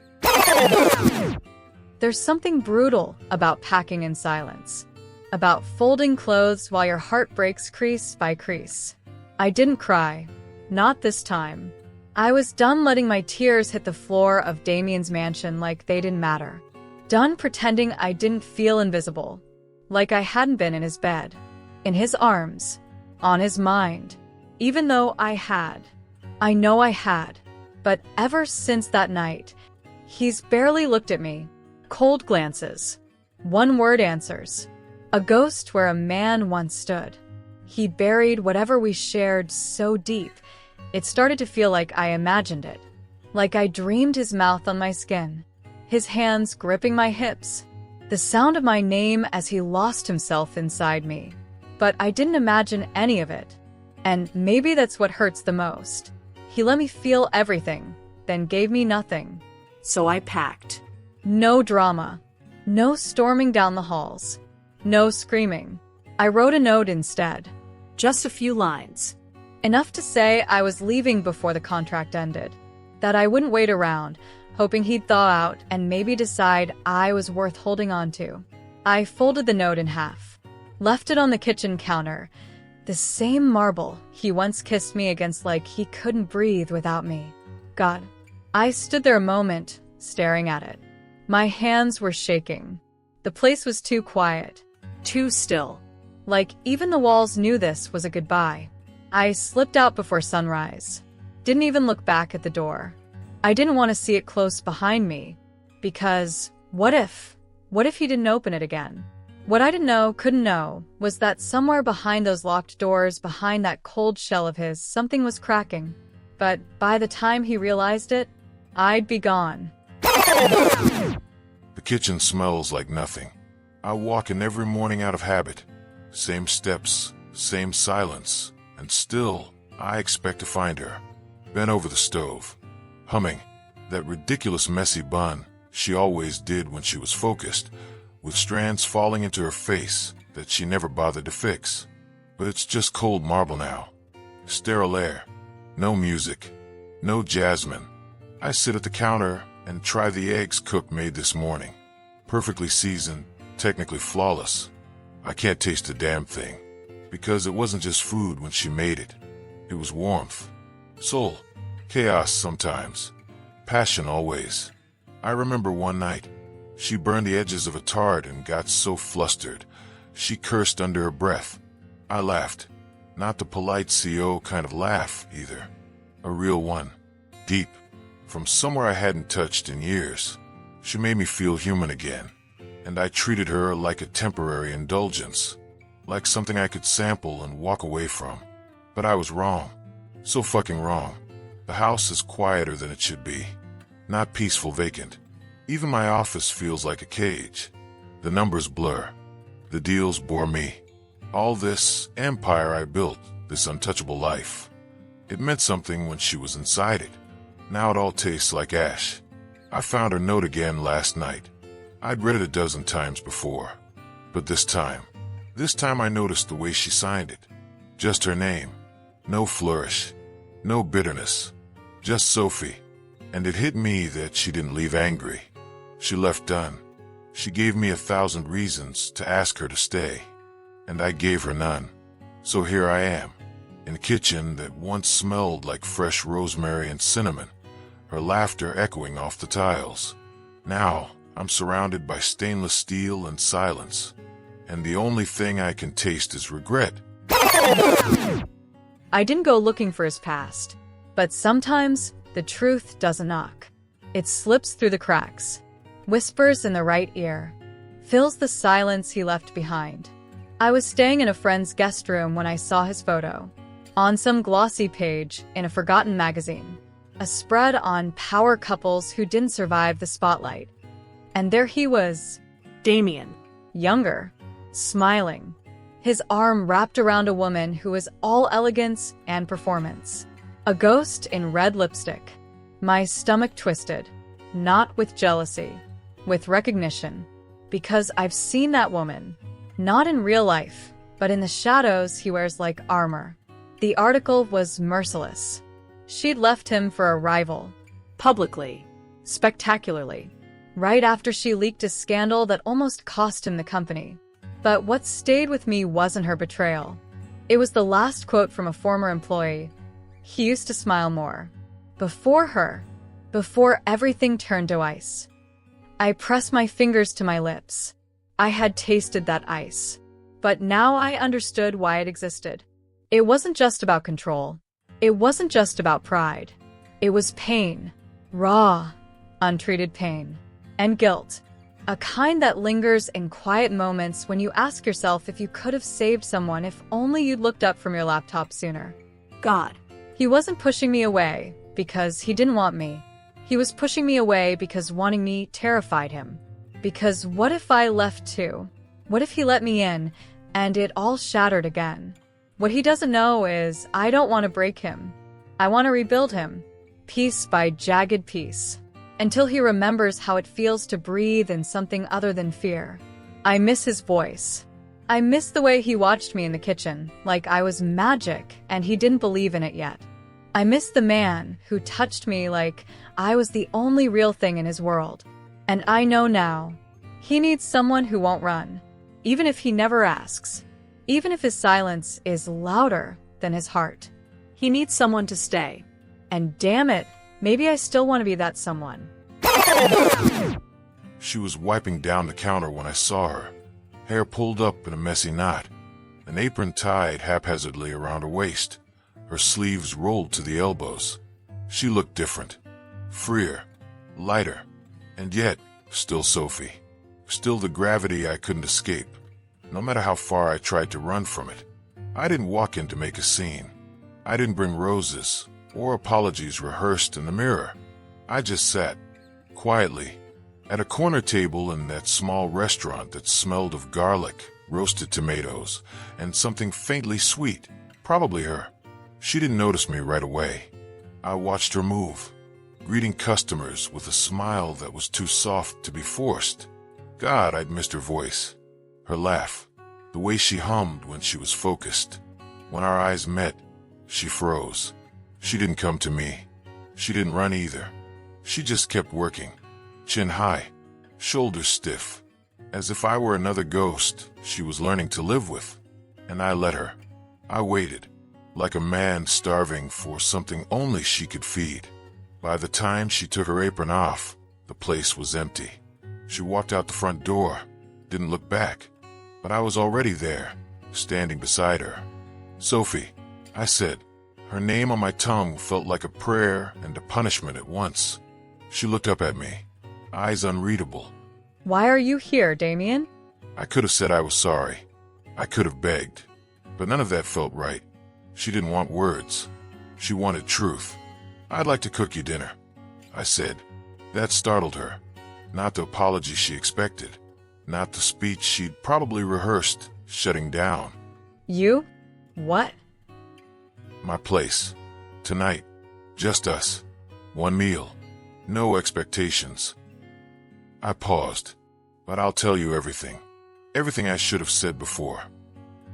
Speaker 2: There's something brutal about packing in silence, about folding clothes while your heart breaks crease by crease. I didn't cry. Not this time. I was done letting my tears hit the floor of Damien's mansion like they didn't matter. Done pretending I didn't feel invisible, like I hadn't been in his bed, in his arms, on his mind, even though I had. I know I had, but ever since that night, he's barely looked at me. Cold glances, one-word answers, a ghost where a man once stood. He buried whatever we shared so deep, it started to feel like I imagined it, like I dreamed his mouth on my skin, his hands gripping my hips, the sound of my name as he lost himself inside me. But I didn't imagine any of it, and maybe that's what hurts the most. He let me feel everything, then gave me nothing.
Speaker 5: So I packed.
Speaker 2: No drama, no storming down the halls, no screaming. I wrote a note instead.
Speaker 5: Just a few lines.
Speaker 2: Enough to say I was leaving before the contract ended, that I wouldn't wait around, hoping he'd thaw out and maybe decide I was worth holding on to. I folded the note in half, left it on the kitchen counter, the same marble he once kissed me against like he couldn't breathe without me. God, I stood there a moment, staring at it. My hands were shaking. The place was too quiet,
Speaker 5: Too still.
Speaker 2: like even the walls knew this was a goodbye. I slipped out before sunrise. Didn't even look back at the door. I didn't want to see it close behind me, because what if he didn't open it again? What I couldn't know, was that somewhere behind those locked doors, behind that cold shell of his, something was cracking. But by the time he realized it, I'd be gone.
Speaker 3: The kitchen smells like nothing. I walk in every morning out of habit. Same steps, same silence, and still, I expect to find her, bent over the stove, humming that ridiculous messy bun she always did when she was focused, with strands falling into her face that she never bothered to fix. But it's just cold marble now. Sterile air. No music. No jasmine. I sit at the counter and try the eggs Cook made this morning. Perfectly seasoned, technically flawless. I can't taste a damn thing, because it wasn't just food when she made it. It was warmth, soul, chaos sometimes, passion always. I remember one night, she burned the edges of a tart and got so flustered, she cursed under her breath. I laughed, not the polite CO kind of laugh either, a real one, deep, from somewhere I hadn't touched in years. She made me feel human again, and I treated her like a temporary indulgence, like something I could sample and walk away from. But I was wrong, so fucking wrong. The house is quieter than it should be. Not peaceful, vacant. Even my office feels like a cage. The numbers blur. The deals bore me. All this empire I built, this untouchable life. It meant something when she was inside it. Now it all tastes like ash. I found her note again last night. I'd read it a dozen times before. But this time I noticed the way she signed it. Just her name. No flourish. No bitterness. Just Sophie. And it hit me that she didn't leave angry. She left done. She gave me 1,000 reasons to ask her to stay. And I gave her none. So here I am, in a kitchen that once smelled like fresh rosemary and cinnamon, her laughter echoing off the tiles. Now, I'm surrounded by stainless steel and silence, and the only thing I can taste is regret.
Speaker 2: I didn't go looking for his past, but sometimes the truth doesn't knock. It slips through the cracks, whispers in the right ear, fills the silence he left behind. I was staying in a friend's guest room when I saw his photo, on some glossy page in a forgotten magazine, a spread on power couples who didn't survive the spotlight. And there he was,
Speaker 5: Damien.
Speaker 2: younger, smiling, his arm wrapped around a woman who was all elegance and performance, a ghost in red lipstick. My stomach twisted, not with jealousy, with recognition, because I've seen that woman. Not in real life, but in the shadows he wears like armor. The article was merciless. She'd left him for a rival.
Speaker 5: Publicly.
Speaker 2: Spectacularly. Right after she leaked a scandal that almost cost him the company. But what stayed with me wasn't her betrayal. It was the last quote from a former employee. He used to smile more. Before her. Before everything turned to ice. I pressed my fingers to my lips. I had tasted that ice. But now I understood why it existed. It wasn't just about control. It wasn't just about pride. It was pain. Raw, untreated pain. And guilt. A kind that lingers in quiet moments when you ask yourself if you could have saved someone if only you'd looked up from your laptop sooner.
Speaker 5: God.
Speaker 2: He wasn't pushing me away because he didn't want me. He was pushing me away because wanting me terrified him. Because what if I left too? What if he let me in, and it all shattered again? What he doesn't know is I don't want to break him. I want to rebuild him, piece by jagged piece, until he remembers how it feels to breathe in something other than fear. I miss his voice. I miss the way he watched me in the kitchen, like I was magic and he didn't believe in it yet. I miss the man who touched me like I was the only real thing in his world. And I know now, he needs someone who won't run, even if he never asks, even if his silence is louder than his heart.
Speaker 5: He needs someone to stay.
Speaker 2: And damn it, maybe I still want to be that someone.
Speaker 3: She was wiping down the counter when I saw her, hair pulled up in a messy knot, an apron tied haphazardly around her waist, her sleeves rolled to the elbows. She looked different, freer, lighter. And yet, still Sophie. Still the gravity I couldn't escape, no matter how far I tried to run from it. I didn't walk in to make a scene. I didn't bring roses or apologies rehearsed in the mirror. I just sat, quietly, at a corner table in that small restaurant that smelled of garlic, roasted tomatoes, and something faintly sweet, probably her. She didn't notice me right away. I watched her move, greeting customers with a smile that was too soft to be forced. God, I'd missed her voice, her laugh, the way she hummed when she was focused. When our eyes met, she froze. She didn't come to me. She didn't run either. She just kept working, chin high, shoulders stiff, as if I were another ghost she was learning to live with. And I let her. I waited, like a man starving for something only she could feed. By the time she took her apron off, the place was empty. She walked out the front door, didn't look back, but I was already there, standing beside her. Sophie, I said. Her name on my tongue felt like a prayer and a punishment at once. She looked up at me, eyes unreadable.
Speaker 2: Why are you here, Damien?
Speaker 3: I could have said I was sorry. I could have begged, but none of that felt right. She didn't want words. She wanted truth. "I'd like to cook you dinner," I said. That startled her. Not the apology she expected. Not the speech she'd probably rehearsed, shutting down.
Speaker 2: You? What?
Speaker 3: My place. Tonight. Just us. One meal. No expectations. I paused. But I'll tell you everything. Everything I should have said before.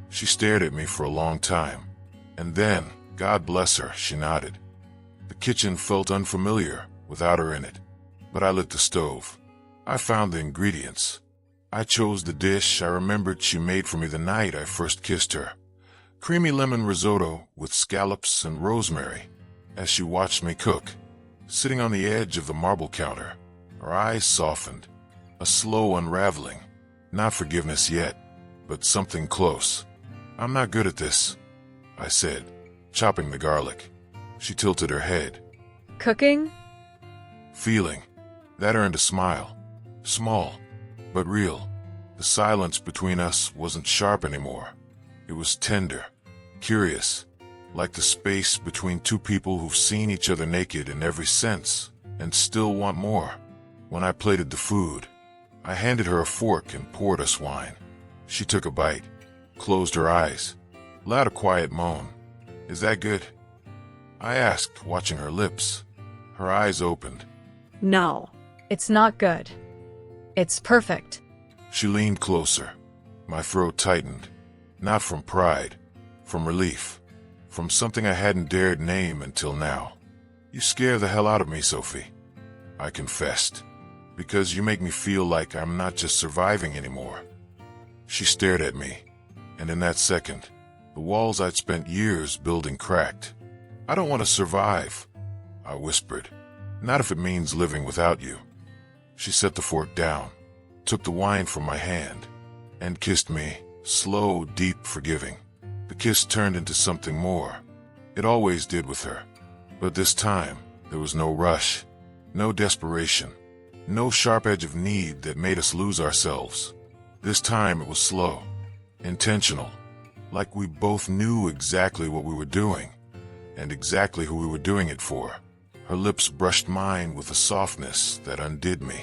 Speaker 3: She stared at me for a long time. And then, God bless her, she nodded. The kitchen felt unfamiliar without her in it. But I lit the stove. I found the ingredients. I chose the dish I remembered she made for me the night I first kissed her. Creamy lemon risotto with scallops and rosemary. As she watched me cook, sitting on the edge of the marble counter, her eyes softened. A slow unraveling. Not forgiveness yet, but something close. "I'm not good at this," I said, chopping the garlic. She tilted her head.
Speaker 2: Cooking?
Speaker 3: Feeling. That earned a smile. Small, but real. The silence between us wasn't sharp anymore. It was tender, curious, like the space between two people who've seen each other naked in every sense and still want more. When I plated the food, I handed her a fork and poured us wine. She took a bite, closed her eyes, let a quiet moan. "Is that good?" I asked, watching her lips. Her eyes opened.
Speaker 5: No.
Speaker 2: It's not good. It's perfect.
Speaker 3: She leaned closer. My throat tightened. Not from pride, from relief, from something I hadn't dared name until now. "You scare the hell out of me, Sophie," I confessed, "because you make me feel like I'm not just surviving anymore." She stared at me, and in that second, the walls I'd spent years building cracked. "I don't want to survive," I whispered. "Not if it means living without you." She set the fork down, took the wine from my hand, and kissed me, slow, deep, forgiving. The kiss turned into something more. It always did with her. But this time, there was no rush, no desperation, no sharp edge of need that made us lose ourselves. This time it was slow, intentional, like we both knew exactly what we were doing, and exactly who we were doing it for. Her lips brushed mine with a softness that undid me.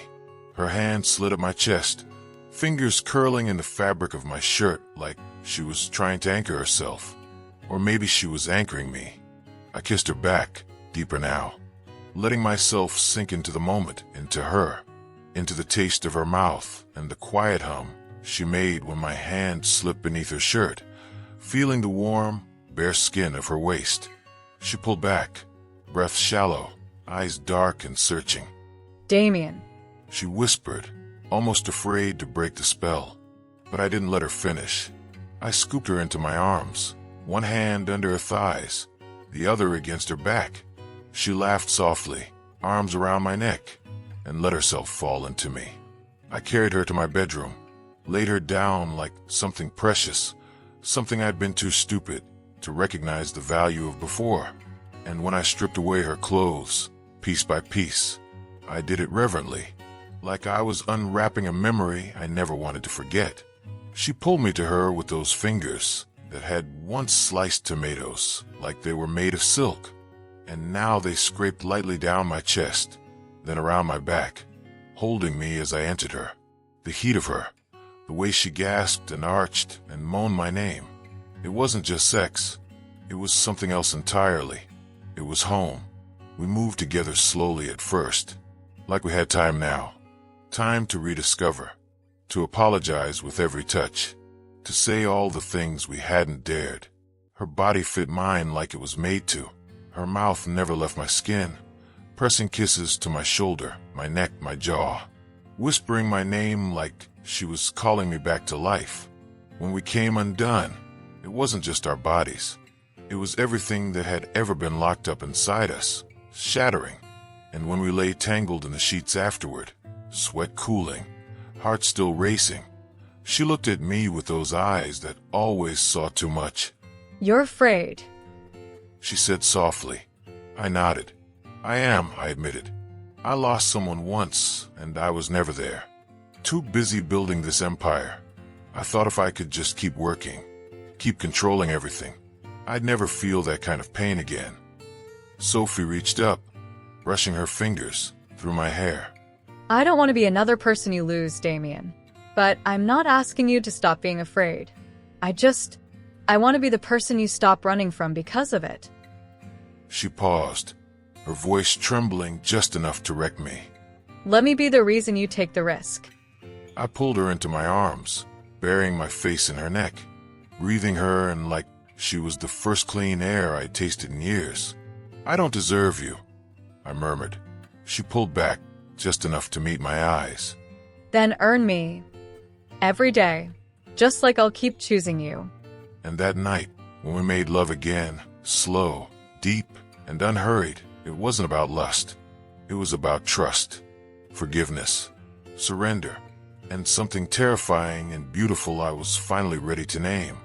Speaker 3: Her hand slid up my chest, fingers curling in the fabric of my shirt like she was trying to anchor herself. Or maybe she was anchoring me. I kissed her back, deeper now, letting myself sink into the moment, into her, into the taste of her mouth and the quiet hum she made when my hand slipped beneath her shirt, feeling the warm, bare skin of her waist. She pulled back, breath shallow, eyes dark and searching.
Speaker 2: Damien.
Speaker 3: She whispered, almost afraid to break the spell. But I didn't let her finish. I scooped her into my arms, one hand under her thighs, the other against her back. She laughed softly, arms around my neck, and let herself fall into me. I carried her to my bedroom, laid her down like something precious, something I'd been too stupid to recognize the value of before. And when I stripped away her clothes, piece by piece, I did it reverently, like I was unwrapping a memory I never wanted to forget. She pulled me to her with those fingers that had once sliced tomatoes like they were made of silk, and now they scraped lightly down my chest, then around my back, holding me as I entered her. The heat of her, the way she gasped and arched and moaned my name. It wasn't just sex. It was something else entirely. It was home. We moved together slowly at first, like we had time now. Time to rediscover, to apologize with every touch, to say all the things we hadn't dared. Her body fit mine like it was made to. Her mouth never left my skin, pressing kisses to my shoulder, my neck, my jaw, whispering my name like she was calling me back to life. When we came undone, it wasn't just our bodies. It was everything that had ever been locked up inside us, shattering. And when we lay tangled in the sheets afterward, sweat cooling, heart still racing, she looked at me with those eyes that always saw too much.
Speaker 2: You're afraid,
Speaker 3: she said softly. I nodded. I am, I admitted. I lost someone once, and I was never there. Too busy building this empire. I thought if I could just keep working, keep controlling everything, I'd never feel that kind of pain again. Sophie reached up, brushing her fingers through my hair.
Speaker 2: I don't want to be another person you lose, Damien. But I'm not asking you to stop being afraid. I want to be the person you stop running from because of it.
Speaker 3: She paused, her voice trembling just enough to wreck me.
Speaker 2: Let me be the reason you take the risk.
Speaker 3: I pulled her into my arms, burying my face in her neck, breathing her in like she was the first clean air I'd tasted in years. I don't deserve you, I murmured. She pulled back just enough to meet my eyes.
Speaker 2: Then earn me. Every day. Just like I'll keep choosing you.
Speaker 3: And that night, when we made love again, slow, deep, and unhurried, it wasn't about lust. It was about trust, forgiveness, surrender, and something terrifying and beautiful I was finally ready to name.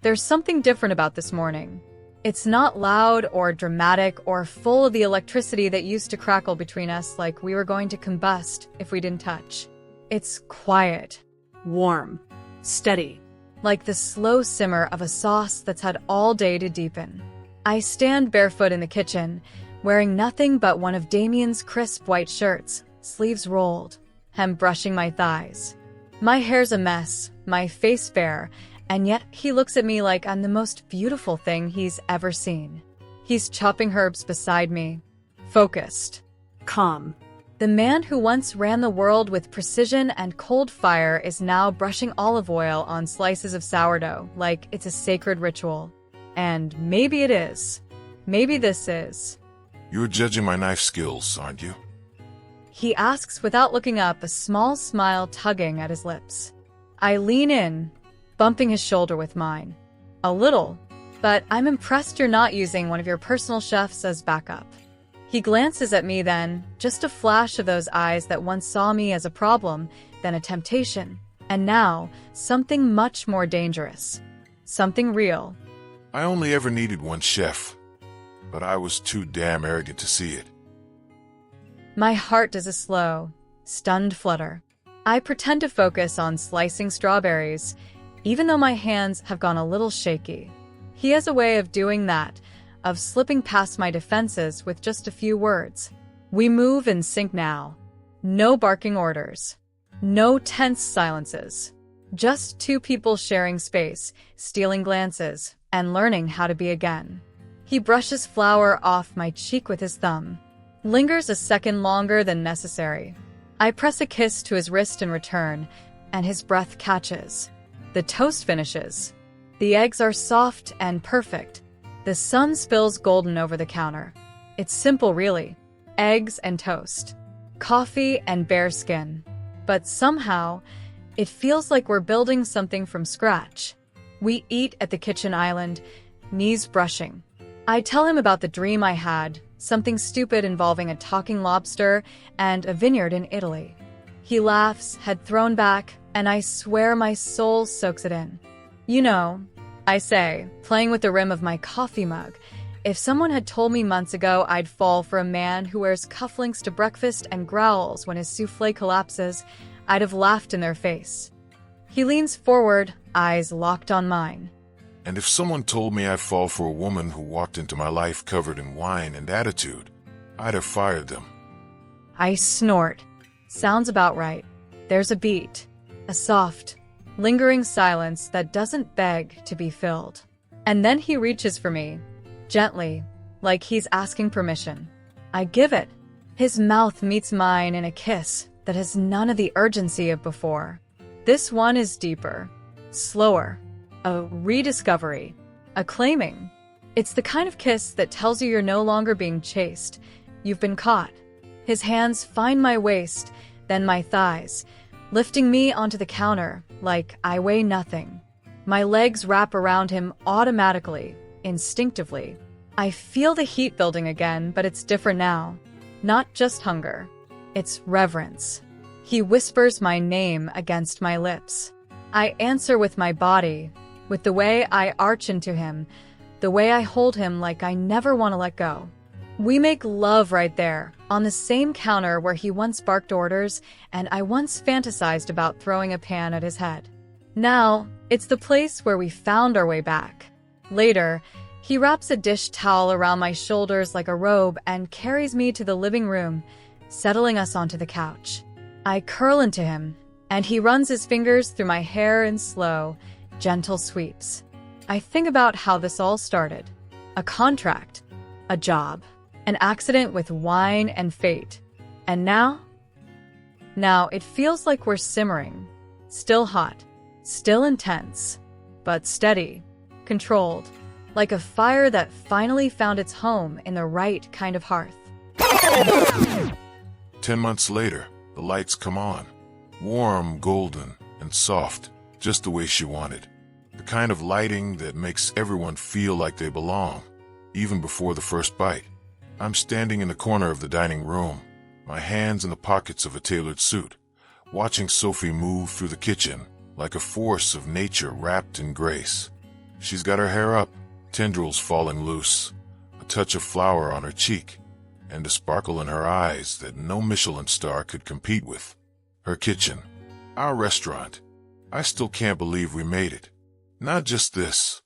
Speaker 2: There's something different about this morning. It's not loud or dramatic or full of the electricity that used to crackle between us like we were going to combust if we didn't touch. It's quiet.
Speaker 5: Warm. Steady.
Speaker 2: Like the slow simmer of a sauce that's had all day to deepen. I stand barefoot in the kitchen, wearing nothing but one of Damien's crisp white shirts, sleeves rolled, hem brushing my thighs. My hair's a mess, my face bare, and yet he looks at me like I'm the most beautiful thing he's ever seen. He's chopping herbs beside me, focused,
Speaker 5: Calm.
Speaker 2: The man who once ran the world with precision and cold fire is now brushing olive oil on slices of sourdough like it's a sacred ritual. And maybe it is. Maybe this is.
Speaker 3: You're judging my knife skills, aren't you?
Speaker 2: He asks without looking up, a small smile tugging at his lips. I lean in, bumping his shoulder with mine. A little, but I'm impressed you're not using one of your personal chefs as backup. He glances at me then, just a flash of those eyes that once saw me as a problem, then a temptation, and now something much more dangerous. Something real.
Speaker 3: I only ever needed one chef, but I was too damn arrogant to see it.
Speaker 2: My heart does a slow, stunned flutter. I pretend to focus on slicing strawberries, even though my hands have gone a little shaky. He has a way of doing that, of slipping past my defenses with just a few words. We move in sync now. No barking orders. No tense silences. Just two people sharing space, stealing glances, and learning how to be again. He brushes flour off my cheek with his thumb. Lingers a second longer than necessary. I press a kiss to his wrist in return, and his breath catches. The toast finishes. The eggs are soft and perfect. The sun spills golden over the counter. It's simple, really. Eggs and toast. Coffee and bare skin. But somehow, it feels like we're building something from scratch. We eat at the kitchen island, knees brushing. I tell him about the dream I had, something stupid involving a talking lobster and a vineyard in Italy. He laughs, head thrown back, and I swear my soul soaks it in. You know, I say, playing with the rim of my coffee mug, if someone had told me months ago I'd fall for a man who wears cufflinks to breakfast and growls when his souffle collapses, I'd have laughed in their face. He leans forward, eyes locked on mine.
Speaker 3: And if someone told me I'd fall for a woman who walked into my life covered in wine and attitude, I'd have fired them.
Speaker 2: I snort. Sounds about right. There's a beat. A soft, lingering silence that doesn't beg to be filled. And then he reaches for me, gently, like he's asking permission. I give it. His mouth meets mine in a kiss that has none of the urgency of before. This one is deeper, slower, a rediscovery, a claiming. It's the kind of kiss that tells you you're no longer being chased. You've been caught. His hands find my waist, then my thighs, lifting me onto the counter like I weigh nothing. My legs wrap around him automatically, instinctively. I feel the heat building again, but it's different now. Not just hunger. It's reverence. He whispers my name against my lips. I answer with my body, with the way I arch into him, the way I hold him like I never want to let go. We make love right there, on the same counter where he once barked orders and I once fantasized about throwing a pan at his head. Now, it's the place where we found our way back. Later, He wraps a dish towel around my shoulders like a robe and carries me to the living room, settling us onto the couch. I curl into him, and he runs his fingers through my hair in slow, gentle sweeps. I think about how this all started. A contract, a job, an accident with wine and fate. And now it feels like we're simmering. Still hot, still intense, but steady, controlled, like a fire that finally found its home in the right kind of hearth.
Speaker 3: 10 months later, the lights come on. Warm, golden, and soft, just the way she wanted. The kind of lighting that makes everyone feel like they belong, even before the first bite. I'm standing in the corner of the dining room, my hands in the pockets of a tailored suit, watching Sophie move through the kitchen like a force of nature wrapped in grace. She's got her hair up, tendrils falling loose, a touch of flour on her cheek, and a sparkle in her eyes that no Michelin star could compete with. Her kitchen, our restaurant. I still can't believe we made it. Not just this.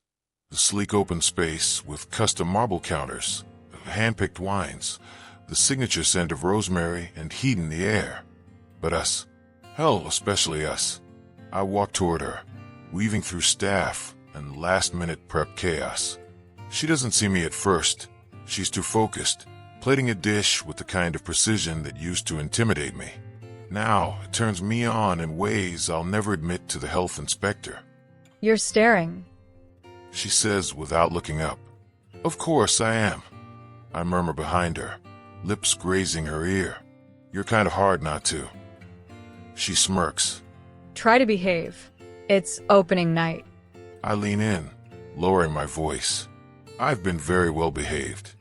Speaker 3: The sleek open space with custom marble counters, hand-picked wines, the signature scent of rosemary and heat in the air. But us. Hell, especially us. I walk toward her, weaving through staff and last-minute prep chaos. She doesn't see me at first. She's too focused, plating a dish with the kind of precision that used to intimidate me. Now, it turns me on in ways I'll never admit to the health inspector.
Speaker 2: You're staring.
Speaker 3: She says without looking up. Of course I am. I murmur behind her, lips grazing her ear. You're kind of hard not to. She smirks.
Speaker 2: Try to behave. It's opening night.
Speaker 3: I lean in, lowering my voice. I've been very well behaved.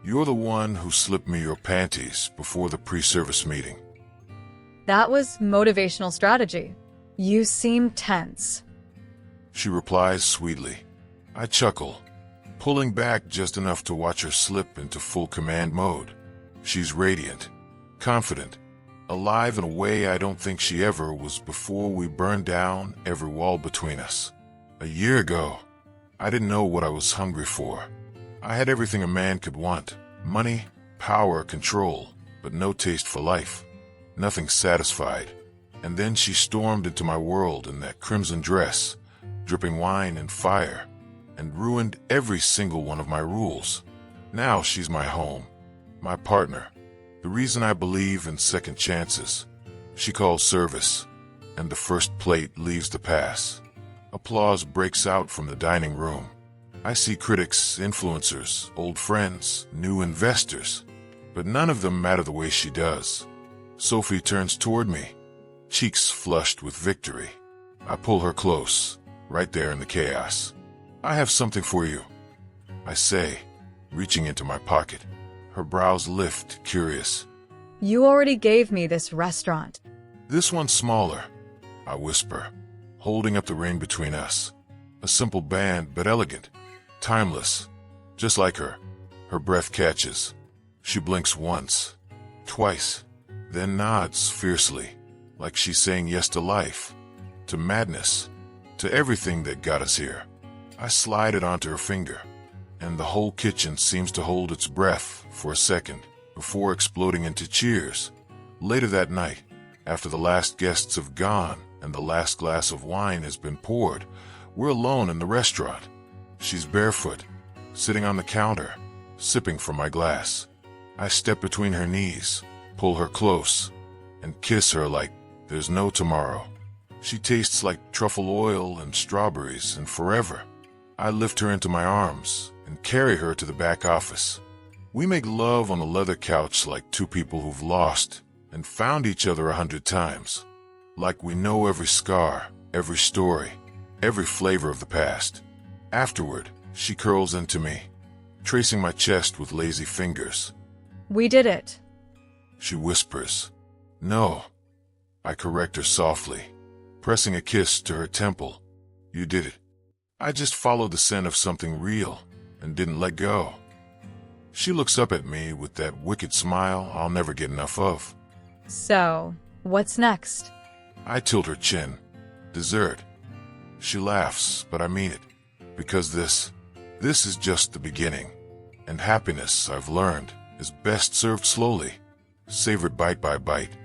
Speaker 3: You're the one who slipped me your panties before the pre-service meeting.
Speaker 2: That was motivational strategy. You seem tense.
Speaker 3: She replies sweetly. I chuckle, pulling back just enough to watch her slip into full command mode. She's radiant, confident, alive in a way I don't think she ever was before we burned down every wall between us. A year ago, I didn't know what I was hungry for. I had everything a man could want: money, power, control, but no taste for life. Nothing satisfied. And then she stormed into my world in that crimson dress, dripping wine and fire, and ruined every single one of my rules. Now she's my home, my partner, the reason I believe in second chances. She calls service, and the first plate leaves the pass. Applause breaks out from the dining room. I see critics, influencers, old friends, new investors, but none of them matter the way she does. Sophie turns toward me, cheeks flushed with victory. I pull her close, right there in the chaos. I have something for you, I say, reaching into my pocket. Her brows lift, curious.
Speaker 2: You already gave me this restaurant.
Speaker 3: This one's smaller, I whisper, holding up the ring between us. A simple band, but elegant, timeless, just like her. Her breath catches. She blinks once, twice, then nods fiercely, like she's saying yes to life, to madness, to everything that got us here. I slide it onto her finger, and the whole kitchen seems to hold its breath for a second before exploding into cheers. Later that night, after the last guests have gone and the last glass of wine has been poured, we're alone in the restaurant. She's barefoot, sitting on the counter, sipping from my glass. I step between her knees, pull her close, and kiss her like there's no tomorrow. She tastes like truffle oil and strawberries and forever. I lift her into my arms and carry her to the back office. We make love on a leather couch like two people who've lost and found each other 100 times. Like we know every scar, every story, every flavor of the past. Afterward, she curls into me, tracing my chest with lazy fingers.
Speaker 2: We did it.
Speaker 3: She whispers. No. I correct her softly, pressing a kiss to her temple. You did it. I just followed the scent of something real and didn't let go. She looks up at me with that wicked smile I'll never get enough of.
Speaker 2: So, what's next?
Speaker 3: I tilt her chin. Dessert. She laughs, but I mean it. Because This is just the beginning, and happiness, I've learned, is best served slowly, savored bite by bite,